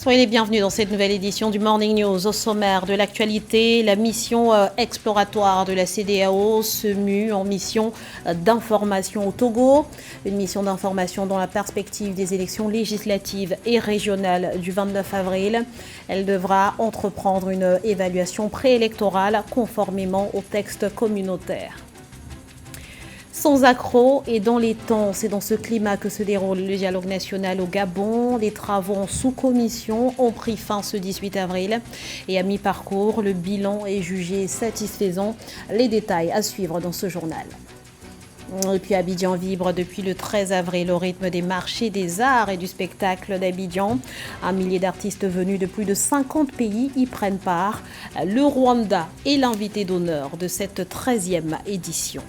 Soyez les bienvenus dans cette nouvelle édition du Morning News. Au sommaire de l'actualité, la mission exploratoire de la CEDEAO se mue en mission d'information au Togo. Une mission d'information dans la perspective des élections législatives et régionales du 29 avril. Elle devra entreprendre une évaluation préélectorale conformément au texte communautaire. Sans accroc et dans les temps, c'est dans ce climat que se déroule le dialogue national au Gabon. Les travaux en sous-commission ont pris fin ce 18 avril et à mi-parcours, le bilan est jugé satisfaisant. Les détails à suivre dans ce journal. Et puis Abidjan vibre depuis le 13 avril au rythme des marchés des arts et du spectacle d'Abidjan. Un millier d'artistes venus de plus de 50 pays y prennent part. Le Rwanda est l'invité d'honneur de cette 13e édition.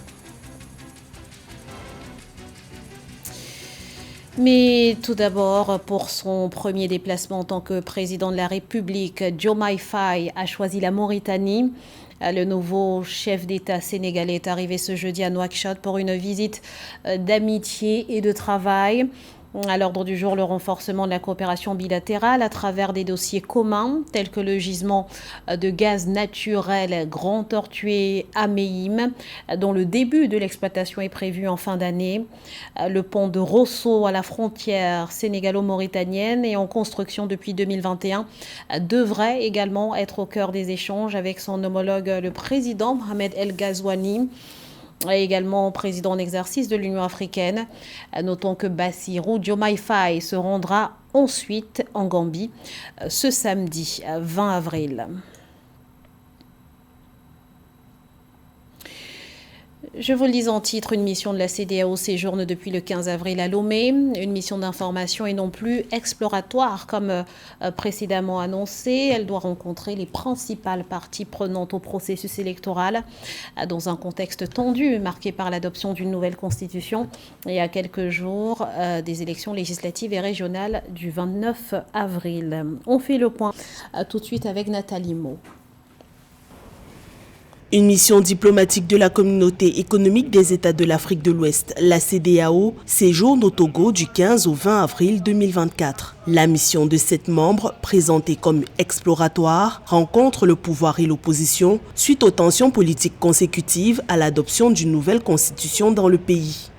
Mais tout d'abord, pour son premier déplacement en tant que président de la République, Diomaye Faye a choisi la Mauritanie. Le nouveau chef d'État sénégalais est arrivé ce jeudi à Nouakchott pour une visite d'amitié et de travail. À l'ordre du jour, le renforcement de la coopération bilatérale à travers des dossiers communs tels que le gisement de gaz naturel Grand Tortue à Méhim, dont le début de l'exploitation est prévu en fin d'année. Le pont de Rosso à la frontière sénégalo-mauritanienne et en construction depuis 2021 devrait également être au cœur des échanges avec son homologue, le président Mohamed El Ghazouani, également président en exercice de l'Union africaine. Notons que Bassirou Diomaye Faye se rendra ensuite en Gambie ce samedi 20 avril. Je vous le dis en titre, une mission de la CEDEAO séjourne depuis le 15 avril à Lomé, une mission d'information et non plus exploratoire comme précédemment annoncé. Elle doit rencontrer les principales parties prenantes au processus électoral dans un contexte tendu marqué par l'adoption d'une nouvelle constitution et à quelques jours des élections législatives et régionales du 29 avril. On fait le point tout de suite avec Nathalie Mo. Une mission diplomatique de la Communauté économique des États de l'Afrique de l'Ouest, la CEDEAO, séjourne au Togo du 15 au 20 avril 2024. La mission de 7 membres, présentée comme exploratoire, rencontre le pouvoir et l'opposition suite aux tensions politiques consécutives à l'adoption d'une nouvelle constitution dans le pays.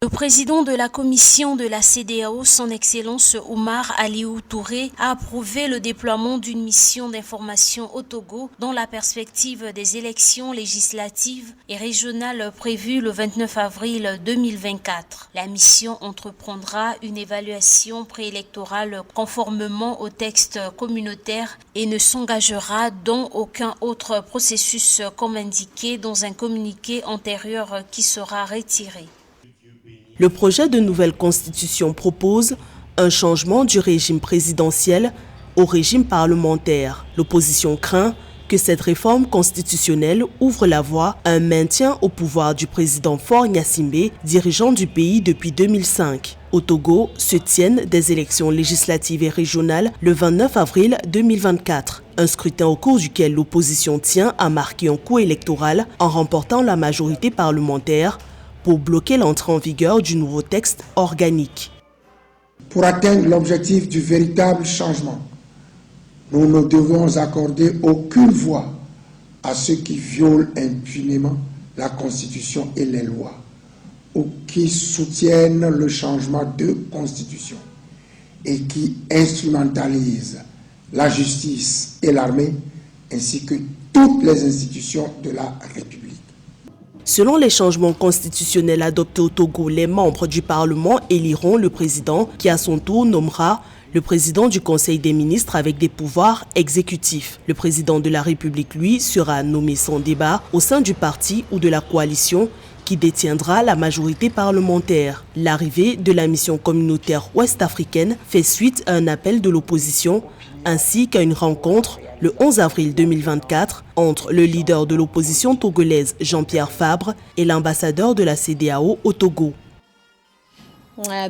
Le président de la commission de la CEDEAO, son Excellence Oumar Aliou Touré, a approuvé le déploiement d'une mission d'information au Togo dans la perspective des élections législatives et régionales prévues le 29 avril 2024. La mission entreprendra une évaluation préélectorale conformément au texte communautaire et ne s'engagera dans aucun autre processus comme indiqué dans un communiqué antérieur qui sera retiré. Le projet de nouvelle constitution propose un changement du régime présidentiel au régime parlementaire. L'opposition craint que cette réforme constitutionnelle ouvre la voie à un maintien au pouvoir du président Faure Gnassingbé, dirigeant du pays depuis 2005. Au Togo se tiennent des élections législatives et régionales le 29 avril 2024. Un scrutin au cours duquel l'opposition tient à marquer un coup électoral en remportant la majorité parlementaire pour bloquer l'entrée en vigueur du nouveau texte organique. Pour atteindre l'objectif du véritable changement, nous ne devons accorder aucune voix à ceux qui violent impunément la Constitution et les lois, ou qui soutiennent le changement de Constitution et qui instrumentalisent la justice et l'armée, ainsi que toutes les institutions de la République. Selon les changements constitutionnels adoptés au Togo, les membres du Parlement éliront le président qui à son tour nommera le président du Conseil des ministres avec des pouvoirs exécutifs. Le président de la République, lui, sera nommé sans débat au sein du parti ou de la coalition qui détiendra la majorité parlementaire. L'arrivée de la mission communautaire ouest-africaine fait suite à un appel de l'opposition ainsi qu'à une rencontre le 11 avril 2024 entre le leader de l'opposition togolaise Jean-Pierre Fabre et l'ambassadeur de la CEDEAO au Togo.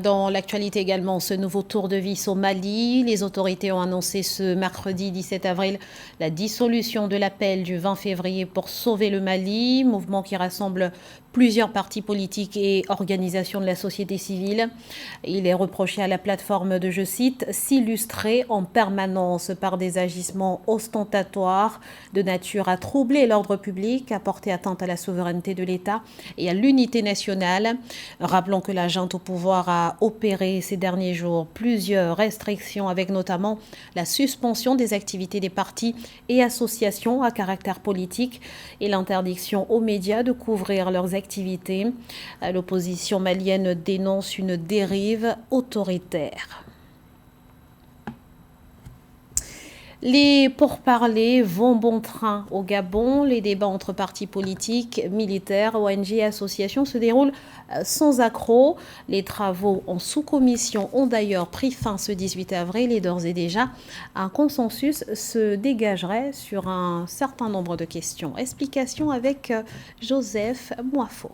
Dans l'actualité également, ce nouveau tour de vis au Mali. Les autorités ont annoncé ce mercredi 17 avril la dissolution de l'appel du 20 février pour sauver le Mali, mouvement qui rassemble plusieurs partis politiques et organisations de la société civile. Il est reproché à la plateforme de, je cite, s'illustrer en permanence par des agissements ostentatoires de nature à troubler l'ordre public, à porter atteinte à la souveraineté de l'État et à l'unité nationale. Rappelons que la junte au pouvoir a opéré ces derniers jours plusieurs restrictions avec notamment la suspension des activités des partis et associations à caractère politique et l'interdiction aux médias de couvrir leurs activités. L'opposition malienne dénonce une dérive autoritaire. Les pourparlers vont bon train au Gabon. Les débats entre partis politiques, militaires, ONG et associations se déroulent sans accroc. Les travaux en sous-commission ont d'ailleurs pris fin ce 18 avril et d'ores et déjà, un consensus se dégagerait sur un certain nombre de questions. Explication avec Joseph Moifo.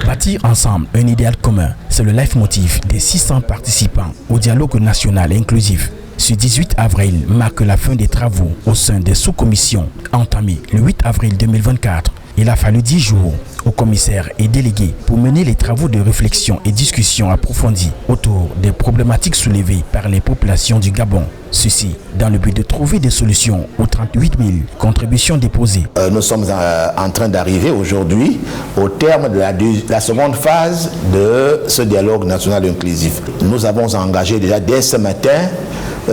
Bâtir ensemble un idéal commun, c'est le leitmotiv des 600 participants au dialogue national inclusif. Ce 18 avril marque la fin des travaux au sein des sous-commissions entamées le 8 avril 2024. Il a fallu 10 jours aux commissaires et délégués pour mener les travaux de réflexion et discussion approfondie autour des problématiques soulevées par les populations du Gabon. Ceci dans le but de trouver des solutions aux 38 000 contributions déposées. Nous sommes en train d'arriver aujourd'hui au terme de la seconde phase de ce dialogue national inclusif. Nous avons engagé déjà dès ce matin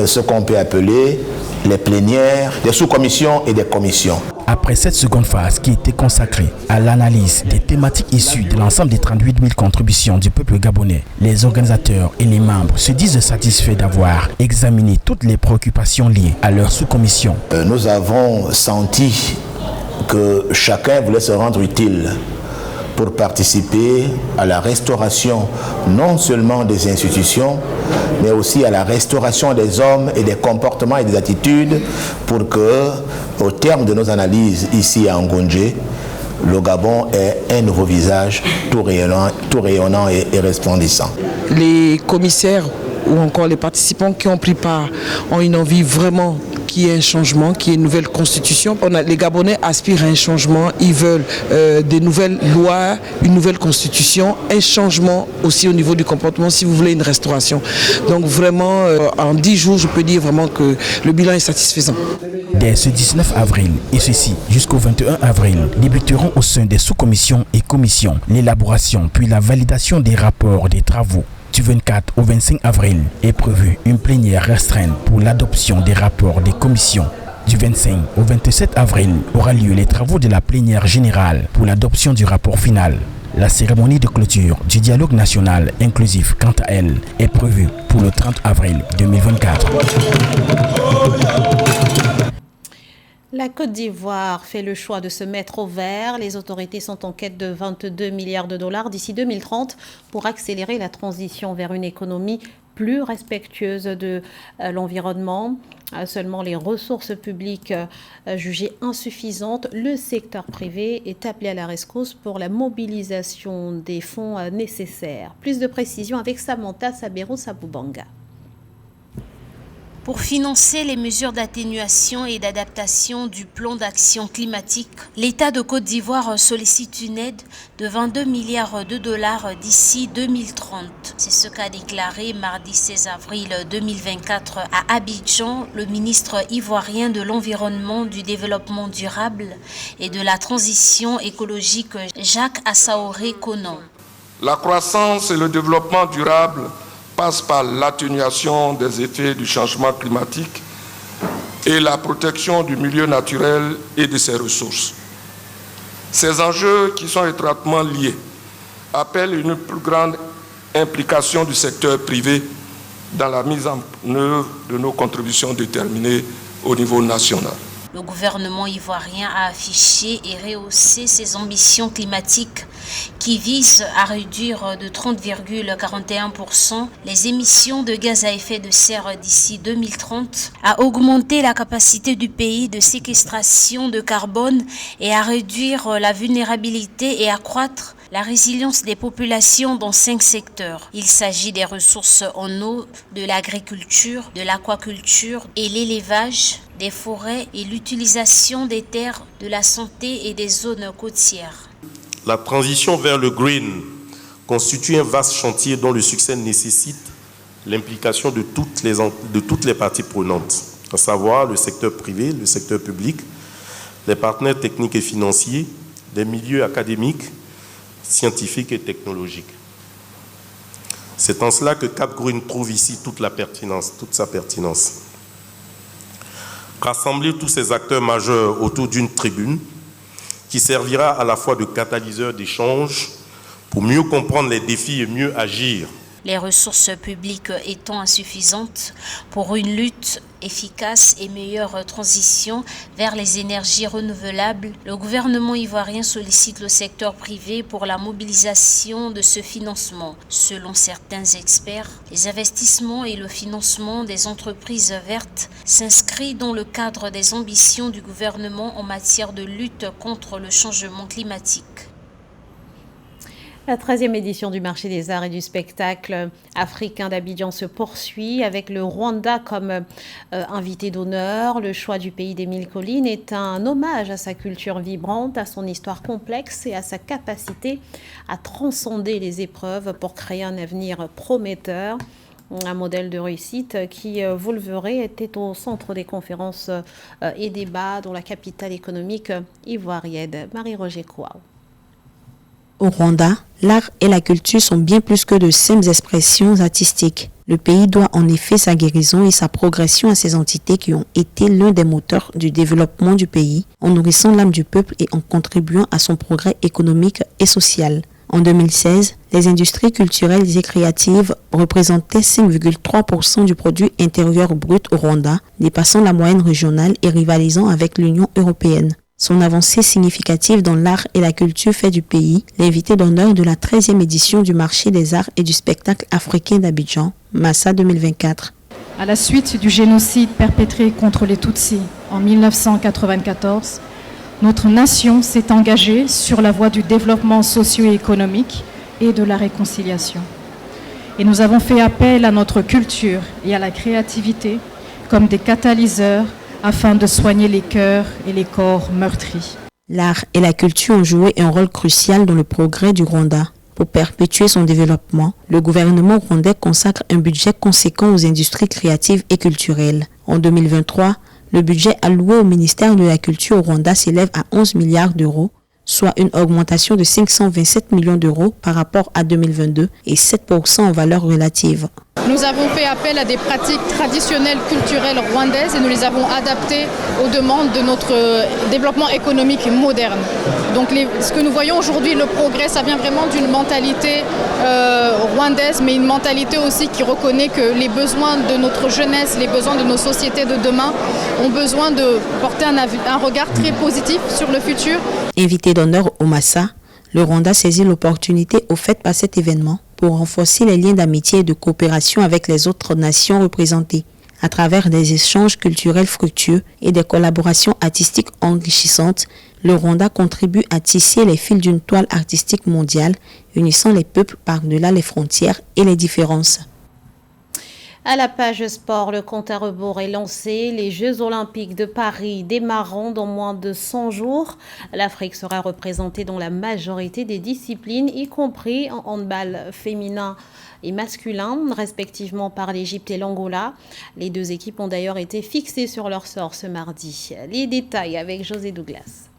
ce qu'on peut appeler les plénières des sous-commissions et des commissions. Après cette seconde phase qui était consacrée à l'analyse des thématiques issues de l'ensemble des 38 000 contributions du peuple gabonais, les organisateurs et les membres se disent satisfaits d'avoir examiné toutes les préoccupations liées à leur sous-commission. Nous avons senti que chacun voulait se rendre utile pour participer à la restauration non seulement des institutions, mais aussi à la restauration des hommes et des comportements et des attitudes pour que, au terme de nos analyses ici à Ngondje, le Gabon ait un nouveau visage tout rayonnant et resplendissant. Les commissaires ou encore les participants qui ont pris part ont une envie vraiment qu'il y ait un changement, qu'il y ait une nouvelle constitution. Les Gabonais aspirent à un changement, ils veulent des nouvelles lois, une nouvelle constitution, un changement aussi au niveau du comportement, si vous voulez une restauration. Donc vraiment, en 10 jours, je peux dire vraiment que le bilan est satisfaisant. Dès ce 19 avril et ceci jusqu'au 21 avril, débuteront au sein des sous-commissions et commissions l'élaboration puis la validation des rapports des travaux. Du 24 au 25 avril est prévue une plénière restreinte pour l'adoption des rapports des commissions. Du 25 au 27 avril aura lieu les travaux de la plénière générale pour l'adoption du rapport final. La cérémonie de clôture du dialogue national inclusif, quant à elle, est prévue pour le 30 avril 2024. La Côte d'Ivoire fait le choix de se mettre au vert. Les autorités sont en quête de 22 milliards de dollars d'ici 2030 pour accélérer la transition vers une économie plus respectueuse de l'environnement. Seulement les ressources publiques jugées insuffisantes, le secteur privé est appelé à la rescousse pour la mobilisation des fonds nécessaires. Plus de précisions avec Samantha Sabero-Saboubanga. Pour financer les mesures d'atténuation et d'adaptation du plan d'action climatique, l'État de Côte d'Ivoire sollicite une aide de 22 milliards de dollars d'ici 2030. C'est ce qu'a déclaré mardi 16 avril 2024 à Abidjan le ministre ivoirien de l'Environnement, du Développement durable et de la Transition écologique, Jacques Assaoré Conan. La croissance et le développement durable passe par l'atténuation des effets du changement climatique et la protection du milieu naturel et de ses ressources. Ces enjeux, qui sont étroitement liés, appellent une plus grande implication du secteur privé dans la mise en œuvre de nos contributions déterminées au niveau national. Le gouvernement ivoirien a affiché et rehaussé ses ambitions climatiques qui visent à réduire de 30,41% les émissions de gaz à effet de serre d'ici 2030, à augmenter la capacité du pays de séquestration de carbone et à réduire la vulnérabilité et accroître la résilience des populations dans 5 secteurs. Il s'agit des ressources en eau, de l'agriculture, de l'aquaculture et l'élevage, des forêts et l'utilisation des terres, de la santé et des zones côtières. la transition vers le green constitue un vaste chantier dont le succès nécessite l'implication de toutes les parties prenantes, à savoir le secteur privé, le secteur public, les partenaires techniques et financiers, les milieux académiques, scientifiques et technologiques. C'est en cela que Cap Green trouve ici toute sa pertinence. Rassembler tous ces acteurs majeurs autour d'une tribune qui servira à la fois de catalyseur d'échange pour mieux comprendre les défis et mieux agir. Les ressources publiques étant insuffisantes pour une lutte efficace et meilleure transition vers les énergies renouvelables, le gouvernement ivoirien sollicite le secteur privé pour la mobilisation de ce financement. Selon certains experts, les investissements et le financement des entreprises vertes s'inscrivent dans le cadre des ambitions du gouvernement en matière de lutte contre le changement climatique. La 13e édition du marché des arts et du spectacle africain d'Abidjan se poursuit avec le Rwanda comme invité d'honneur. Le choix du pays des mille collines est un hommage à sa culture vibrante, à son histoire complexe et à sa capacité à transcender les épreuves pour créer un avenir prometteur. Un modèle de réussite qui, vous le verrez, était au centre des conférences et débats dans la capitale économique ivoirienne. Marie-Roger Kouaou. Au Rwanda, l'art et la culture sont bien plus que de simples expressions artistiques. Le pays doit en effet sa guérison et sa progression à ces entités qui ont été l'un des moteurs du développement du pays, en nourrissant l'âme du peuple et en contribuant à son progrès économique et social. En 2016, les industries culturelles et créatives représentaient 5,3% du produit intérieur brut au Rwanda, dépassant la moyenne régionale et rivalisant avec l'Union européenne. Son avancée significative dans l'art et la culture fait du pays l'invité d'honneur de la 13e édition du marché des arts et du spectacle africain d'Abidjan, Massa 2024. À la suite du génocide perpétré contre les Tutsis en 1994, notre nation s'est engagée sur la voie du développement socio-économique et de la réconciliation. Et nous avons fait appel à notre culture et à la créativité comme des catalyseurs afin de soigner les cœurs et les corps meurtris. L'art et la culture ont joué un rôle crucial dans le progrès du Rwanda. Pour perpétuer son développement, le gouvernement rwandais consacre un budget conséquent aux industries créatives et culturelles. En 2023, le budget alloué au ministère de la Culture au Rwanda s'élève à 11 milliards d'euros, soit une augmentation de 527 millions d'euros par rapport à 2022 et 7% en valeur relative. Nous avons fait appel à des pratiques traditionnelles culturelles rwandaises et nous les avons adaptées aux demandes de notre développement économique moderne. Donc ce que nous voyons aujourd'hui, le progrès, ça vient vraiment d'une mentalité rwandaise, mais une mentalité aussi qui reconnaît que les besoins de notre jeunesse, les besoins de nos sociétés de demain ont besoin de porter un regard très positif sur le futur. Invité d'honneur au Massa, le Rwanda saisit l'opportunité offerte par cet événement pour renforcer les liens d'amitié et de coopération avec les autres nations représentées, à travers des échanges culturels fructueux et des collaborations artistiques enrichissantes. Le Rwanda contribue à tisser les fils d'une toile artistique mondiale, unissant les peuples par-delà les frontières et les différences. À la page sport, le compte à rebours est lancé. Les Jeux Olympiques de Paris démarreront dans moins de 100 jours. L'Afrique sera représentée dans la majorité des disciplines, y compris en handball féminin et masculin, respectivement par l'Égypte et l'Angola. Les deux équipes ont d'ailleurs été fixées sur leur sort ce mardi. Les détails avec José Douglas.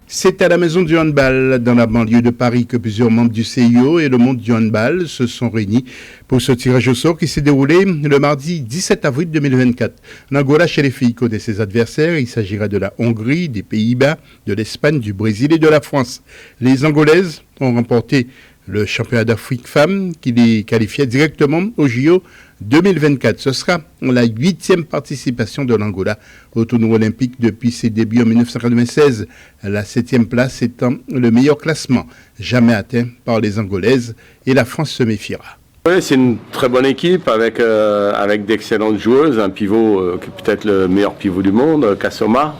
C'est à la maison du handball, dans la banlieue de Paris, que plusieurs membres du CIO et le monde du handball se sont réunis pour ce tirage au sort qui s'est déroulé le mardi 17 avril 2024. En Angola, chez les filles, connaît ses adversaires. Il s'agira de la Hongrie, des Pays-Bas, de l'Espagne, du Brésil et de la France. Les Angolaises ont remporté le championnat d'Afrique femmes qui les qualifiait directement au JO 2024. Ce sera la 8e participation de l'Angola au tournoi olympique depuis ses débuts en 1996. La 7e place étant le meilleur classement jamais atteint par les Angolaises et la France se méfiera. Oui, c'est une très bonne équipe avec d'excellentes joueuses, un pivot qui est peut-être le meilleur pivot du monde, Kassoma.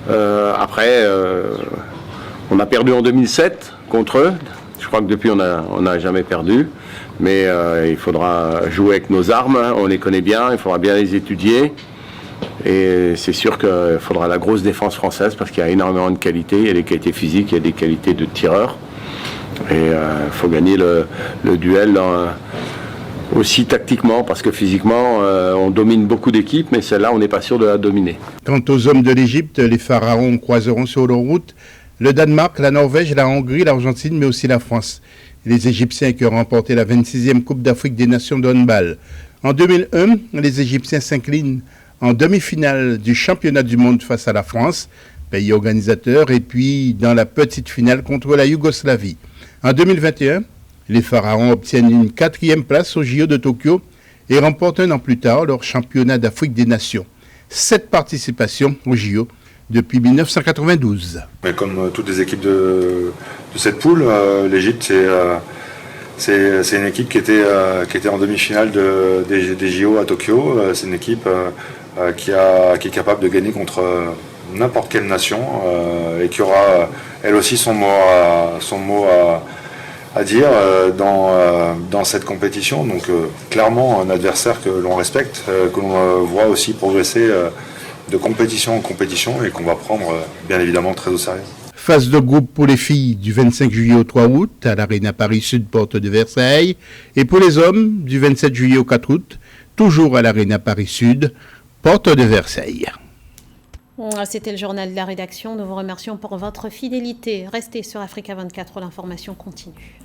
Après, on a perdu en 2007 contre eux. Je crois que depuis, on n'a jamais perdu. Mais il faudra jouer avec nos armes. On les connaît bien, il faudra bien les étudier. Et c'est sûr qu'il faudra la grosse défense française parce qu'il y a énormément de qualités. Il y a des qualités physiques, il y a des qualités de tireurs. Et il faut gagner le duel aussi tactiquement parce que physiquement, on domine beaucoup d'équipes, mais celle-là, on n'est pas sûr de la dominer. Quant aux hommes de l'Égypte, les pharaons croiseront sur leur route le Danemark, la Norvège, la Hongrie, l'Argentine, mais aussi la France. Les Égyptiens qui ont remporté la 26e Coupe d'Afrique des Nations de handball. En 2001, les Égyptiens s'inclinent en demi-finale du championnat du monde face à la France, pays organisateur, et puis dans la petite finale contre la Yougoslavie. En 2021, les Pharaons obtiennent une 4e place au JO de Tokyo et remportent un an plus tard leur championnat d'Afrique des Nations. 7 participations au JO depuis 1992. Mais comme toutes les équipes de cette poule, l'Égypte, c'est une équipe qui était en demi-finale des JO à Tokyo. C'est une équipe qui est capable de gagner contre n'importe quelle nation et qui aura elle aussi son mot à dire dans cette compétition. Donc clairement un adversaire que l'on respecte, que l'on voit aussi progresser de compétition en compétition et qu'on va prendre bien évidemment très au sérieux. Phase de groupe pour les filles du 25 juillet au 3 août à l'Arena Paris Sud, porte de Versailles, et pour les hommes du 27 juillet au 4 août, toujours à l'Arena Paris Sud, porte de Versailles. C'était le journal de la rédaction. Nous vous remercions pour votre fidélité. Restez sur Africa 24, l'information continue.